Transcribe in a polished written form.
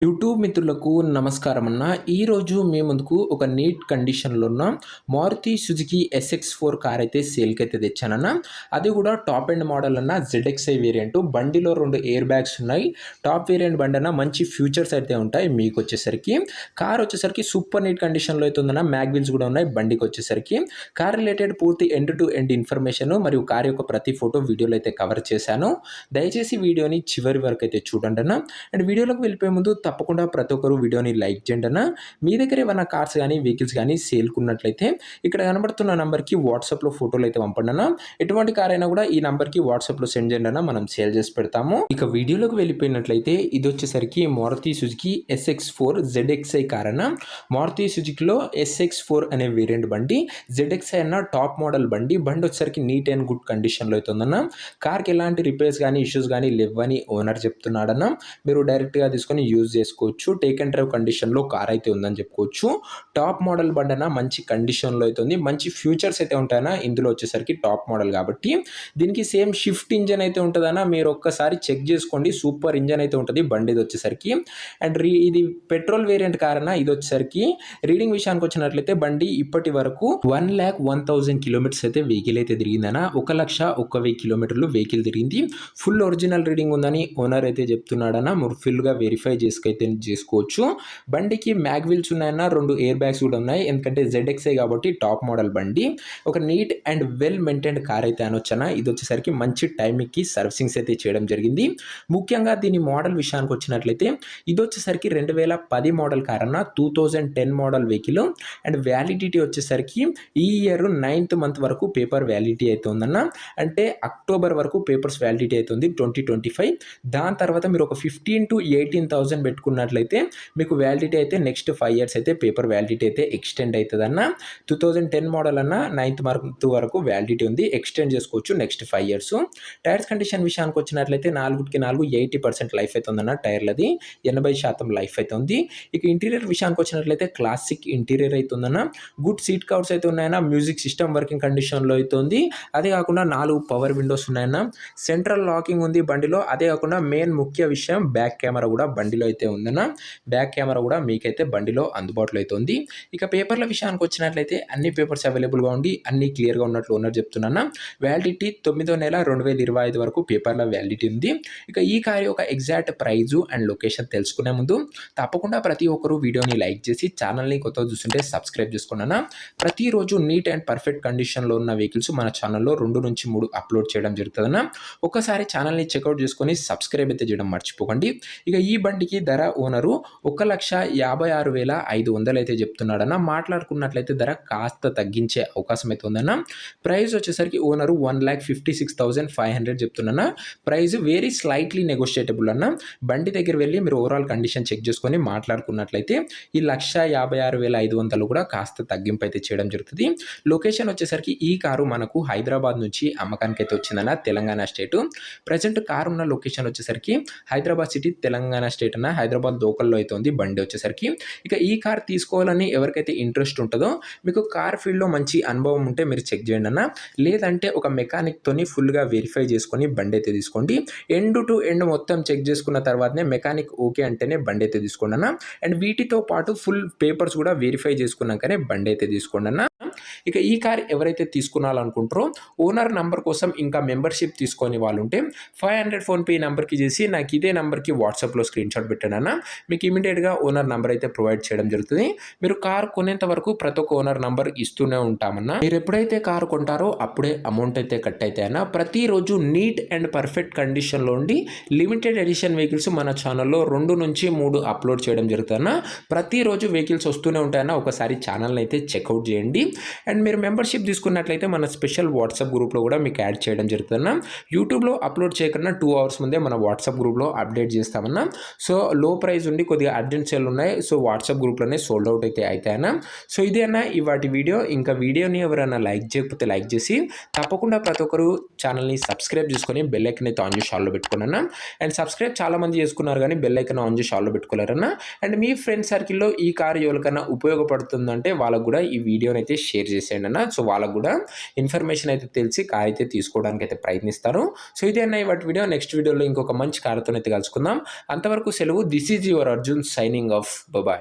YouTube మిత్రులకు నమస్కారం అన్న. ఈరోజు మీ ముందుకు ఒక నీట్ కండిషన్‌లో ఉన్న మారుతి సుజుకి ఎస్ఎక్స్4 కార్ అయితే సేల్‌కి అయితే తెచ్చానన్న. అది కూడా టాప్ ఎండ్ మోడల్ అన్న జెడ్ఎక్స్ఐ వేరియంట్. బండిలో 2 ఎయిర్ బ్యాగ్స్ ఉన్నాయి. టాప్ వేరియంట్ బండి అన్న మంచి ఫీచర్స్ అయితే ఉంటాయి మీకొచ్చేసరికి. కార్ వచ్చేసరికి సూపర్ నీట్ కండిషన్‌లో అయితే ఉందన్న. మ్యాగ్ వీల్స్ కూడా ఉన్నాయి బండికొచ్చేసరికి. కార్ రిలేటెడ్ పూర్తి ఎండ్ టు ఎండ్ ఇన్ఫర్మేషన్ మరియు కార్ యొక్క ప్రతి ఫోటో వీడియోలో అయితే కవర్ చేశాను. దయచేసి వీడియోని చివరి వరకు అయితే చూడండి అన్న. అండ్ వీడియోలోకి వెళ్ళిపోయే ముందు తప్పకుండా ప్రతి ఒక్కరు వీడియోని లైక్ చేయండి అన్న. మీ దగ్గర ఏమైనా కార్స్ కానీ వెహికల్స్ కానీ సేల్కున్నట్లయితే ఇక్కడ కనబడుతున్న నంబర్కి వాట్సాప్లో ఫోటోలు అయితే పంపండి అన్న. ఎటువంటి కార్ అయినా కూడా ఈ నంబర్కి వాట్సాప్లో సెండ్ చేయండి అన్న, మనం సేల్ చేసి పెడతాము. ఇక వీడియోలోకి వెళ్ళిపోయినట్లయితే ఇది వచ్చేసరికి మారుతి సుజుకి ఎస్ఎక్స్4 జెడ్ఎక్స్ఐ కార్ అన్న. మారుతి సుజుకిలో ఎస్ఎక్స్4 అనే వేరియంట్ బండి, జెడ్ఎక్స్ఐ అన్న టాప్ మోడల్ బండి. బండి వచ్చేసరికి నీట్ అండ్ గుడ్ కండిషన్లో అయితే ఉందన్న. కార్కి ఎలాంటి రిపేర్స్ కానీ ఇష్యూస్ కానీ లేవని ఓనర్ చెప్తున్నాడన్న. మీరు డైరెక్ట్గా తీసుకొని యూజ్ చేసుకోవచ్చు. టేక్ అండ్ డ్రైవ్ కండిషన్లో కార్ అయితే ఉందని చెప్పుకోవచ్చు. టాప్ మోడల్ బండి అన్న మంచి కండిషన్లో అయితే ఉంది. మంచి ఫ్యూచర్స్ అయితే ఉంటాయన్న. ఇందులో వచ్చేసరికి టాప్ మోడల్ కాబట్టి దీనికి సేమ్ షిఫ్ట్ ఇంజన్ అయితే ఉంటుందన్న. మీరు ఒక్కసారి చెక్ చేసుకోండి. సూపర్ ఇంజన్ అయితే ఉంటుంది బండిది వచ్చేసరికి. అండ్ ఇది పెట్రోల్ వేరియంట్ కార్ అన్న. ఇది వచ్చేసరికి రీడింగ్ విషయానికి వచ్చినట్లయితే బండి ఇప్పటి వరకు 1,01,000 కిలోమీటర్స్ అయితే వెహికల్ అయితే తిరిగిందన్న. 1,01,000 కిలోమీటర్లు వెహికల్ తిరిగింది. ఫుల్ ఒరిజినల్ రీడింగ్ ఉందని ఓనర్ అయితే చెప్తున్నాడన్న. మీరు ఫుల్గా వెరిఫై చేసుకోవచ్చు. బండికి మ్యాగ్ వీల్స్ ఉన్నాయన్న. 2 ఎయిర్ బ్యాగ్స్ కూడా ఉన్నాయి. ఎందుకంటే జెడ్ఎక్స్ఐ కాబట్టి టాప్ మోడల్ బండి. ఒక neat and well maintained car అయితే అనొచ్చన్న. ఇది వచ్చేసరికి మంచి టైంకి సర్వీసింగ్స్ అయితే చేయడం జరిగింది. ముఖ్యంగా దీని మోడల్ విషయానికి వచ్చినట్లయితే ఇది వచ్చేసరికి 2010 మోడల్ కార్ అన్న. 2010 మోడల్ వెహికల్. అండ్ వ్యాలిడిటీ వచ్చేసరికి ఈ ఇయర్ 9th మంత్ వరకు పేపర్ వ్యాలిడిటీ అయితే ఉందన్న. అంటే అక్టోబర్ వరకు పేపర్స్ వ్యాలిడిటీ అవుతుంది 2025. దాని తర్వాత మీరు ఒక 15,000 to 18,000 పెట్టుకున్నట్లయితే మీకు వ్యాలిడిటీ అయితే నెక్స్ట్ 5 years అయితే పేపర్ వ్యాలిడిటీ అయితే ఎక్స్టెండ్ అవుతుందన్న. 2010 మోడల్ అన్న 9th మంత్ వరకు వ్యాలిడిటీ ఉంది. ఎక్స్టెండ్ చేసుకోవచ్చు నెక్స్ట్ 5 years. టైర్స్ కండిషన్ విషయానికి వచ్చినట్లయితే 4కి 4 80% లైఫ్ అయితే ఉందన్న. టైర్లది 80% లైఫ్ అయితే ఉంది. ఇక ఇంటీరియర్ విషయానికి వచ్చినట్లయితే క్లాసిక్ ఇంటీరియర్ అయితే ఉందన్న. గుడ్ సీట్ కవర్స్ అయితే ఉన్నాయన్న. మ్యూజిక్ సిస్టమ్ వర్కింగ్ కండిషన్లో అయితే ఉంది. అదే కాకుండా 4 పవర్ విండోస్ ఉన్నాయన్న. సెంట్రల్ లాకింగ్ ఉంది బండిలో. అదే కాకుండా మెయిన్ ముఖ్య విషయం బ్యాక్ కెమెరా కూడా బండిలో అయితే ఉందన్న. బ్యాక్ కెమెరా కూడా మీకైతే బండిలో అందుబాటులో అయితే ఉంది. ఇక పేపర్ల విషయానికి వచ్చినట్లయితే అన్ని పేపర్స్ అవైలబుల్గా ఉండి అన్ని క్లియర్గా ఉన్నట్లు ఓనర్ చెప్తున్నా. వ్యాలిడిటీ 9వ నెల 2025 వరకు పేపర్ల వ్యాలిడిటీ ఉంది. ఇక ఈ కార్ యొక్క ఎగ్జాక్ట్ ప్రైజు అండ్ లొకేషన్ తెలుసుకునే ముందు తప్పకుండా ప్రతి ఒక్కరు వీడియోని లైక్ చేసి ఛానల్ని కొత్తగా చూస్తుంటే సబ్స్క్రైబ్ చేసుకున్నా. ప్రతిరోజు నీట్ అండ్ పర్ఫెక్ట్ కండిషన్లో ఉన్న వెహికల్స్ మన ఛానల్లో 2 నుంచి 3 అప్లోడ్ చేయడం జరుగుతుందన్న. ఒక్కసారి ఛానల్ని చెక్అవుట్ చేసుకొని సబ్స్క్రైబ్ అయితే చేయడం మర్చిపోకండి. ఇక ఈ బండికి ధర ఓనరు 1,56,500 అయితే చెప్తున్నాడన్న. మాట్లాడుకున్నట్లయితే ధర కాస్త తగ్గించే అవకాశం అయితే ఉందన్న. ప్రైస్ వచ్చేసరికి ఓనరు 1,56,500 చెప్తున్నా. ప్రైస్ వెరీ స్లైట్లీ నెగోషియేటబుల్ అన్న. బండి దగ్గర వెళ్ళి మీరు ఓవరాల్ కండిషన్ చెక్ చేసుకొని మాట్లాడుకున్నట్లయితే ఈ 1,56,500 కూడా కాస్త తగ్గింపు అయితే చేయడం జరుగుతుంది. లొకేషన్ వచ్చేసరికి ఈ కారు మనకు హైదరాబాద్ నుంచి అమ్మకానికి అయితే వచ్చిందన్న. తెలంగాణ స్టేట్. ప్రజెంట్ కారు ఉన్న లొకేషన్ వచ్చేసరికి హైదరాబాద్ సిటీ తెలంగాణ స్టేట్ అన్న. హైదరాబాద్ లోకల్లో అయితే ఉంది బండి వచ్చేసరికి. ఇక ఈ కార్ తీసుకోవాలని ఎవరికైతే ఇంట్రెస్ట్ ఉంటుందో, మీకు కార్ ఫీల్డ్లో మంచి అనుభవం ఉంటే మీరు చెక్ చేయండి అన్న. లేదంటే ఒక మెకానిక్తోని ఫుల్గా వెరిఫై చేసుకొని బండి అయితే తీసుకోండి. ఎండ్ టు ఎండ్ మొత్తం చెక్ చేసుకున్న తర్వాతనే మెకానిక్ ఓకే అంటేనే బండి అయితే తీసుకోండి అన్న. అండ్ వీటితో పాటు ఫుల్ పేపర్స్ కూడా వెరిఫై చేసుకున్నాకనే బండి అయితే తీసుకోండి అన్న. ఇక ఈ కార్ ఎవరైతే తీసుకోవాలనుకుంటారో ఓనర్ నంబర్ కోసం ఇంకా మెంబర్షిప్ తీసుకొని వాళ్ళు ఉంటే 500 ఫోన్పే నెంబర్కి చేసి నాకు ఇదే నెంబర్కి వాట్సాప్లో స్క్రీన్ షాట్ పెట్టండి అన్న. మీకు ఇమీడియట్గా ఓనర్ నెంబర్ అయితే ప్రొవైడ్ చేయడం జరుగుతుంది. మీరు కార్ కొనేంత వరకు ప్రతి ఒక్క ఓనర్ నెంబర్ ఇస్తూనే ఉంటామన్నా. మీరు ఎప్పుడైతే కార్ కొంటారో అప్పుడే అమౌంట్ అయితే కట్ అయితే అన్న. ప్రతిరోజు నీట్ అండ్ పర్ఫెక్ట్ కండిషన్లో ఉండి లిమిటెడ్ ఎడిషన్ వెహికల్స్ మన ఛానల్లో 2 నుంచి 3 అప్లోడ్ చేయడం జరుగుతుందన్న. ప్రతిరోజు వెహికల్స్ వస్తూనే ఉంటాయన్న. ఒకసారి ఛానల్ని అయితే చెక్అవుట్ చేయండి. అండ్ మీరు మెంబర్షిప్ తీసుకున్నట్లయితే మన స్పెషల్ వాట్సాప్ గ్రూప్లో కూడా మీకు యాడ్ చేయడం జరుగుతుందన్న. యూట్యూబ్లో అప్లోడ్ చేయకుండా 2 hours ముందే మన వాట్సాప్ గ్రూప్లో అప్డేట్ చేస్తామన్నా. సో లో ప్రైస్ ఉండి కొద్దిగా అర్జెంట్ సేల్ ఉన్నాయి. సో వాట్సాప్ గ్రూప్లోనే సోల్డ్ అవుట్ అయితే అవుతాయన్న. సో ఇదే అన్న ఇవాటి వీడియో. ఇంకా వీడియోని ఎవరైనా లైక్ చేయకపోతే లైక్ చేసి తప్పకుండా ప్రతి ఒక్కరు ఛానల్ని సబ్స్క్రైబ్ చేసుకొని బెల్ ఐకాన్ అయితే ఆన్ చేసి ఆల్లో పెట్టుకున్నాను. అండ్ సబ్స్క్రైబ్ చాలామంది చేసుకున్నారు కానీ బెల్ ఐకాన్ ఆన్ చేసి ఆల్లో పెట్టుకోలేరన్న. అండ్ మీ ఫ్రెండ్ సర్కిల్లో ఈ కార్ ఎవరికైనా ఉపయోగపడుతుందంటే వాళ్ళకు కూడా ఈ వీడియోని అయితే షేర్ షేర్ చేసేయండి అన్న. సో వాళ్ళకు కూడా ఇన్ఫర్మేషన్ అయితే తెలిసి కార్ అయితే తీసుకోవడానికి అయితే ప్రయత్నిస్తారు. సో ఇదే అన్న ఇవాటి వీడియో. నెక్స్ట్ వీడియోలో ఇంకొక మంచి కార్తో అయితే కలుసుకుందాం. అంతవరకు సెలవు. This is your Arjun signing off. Bye.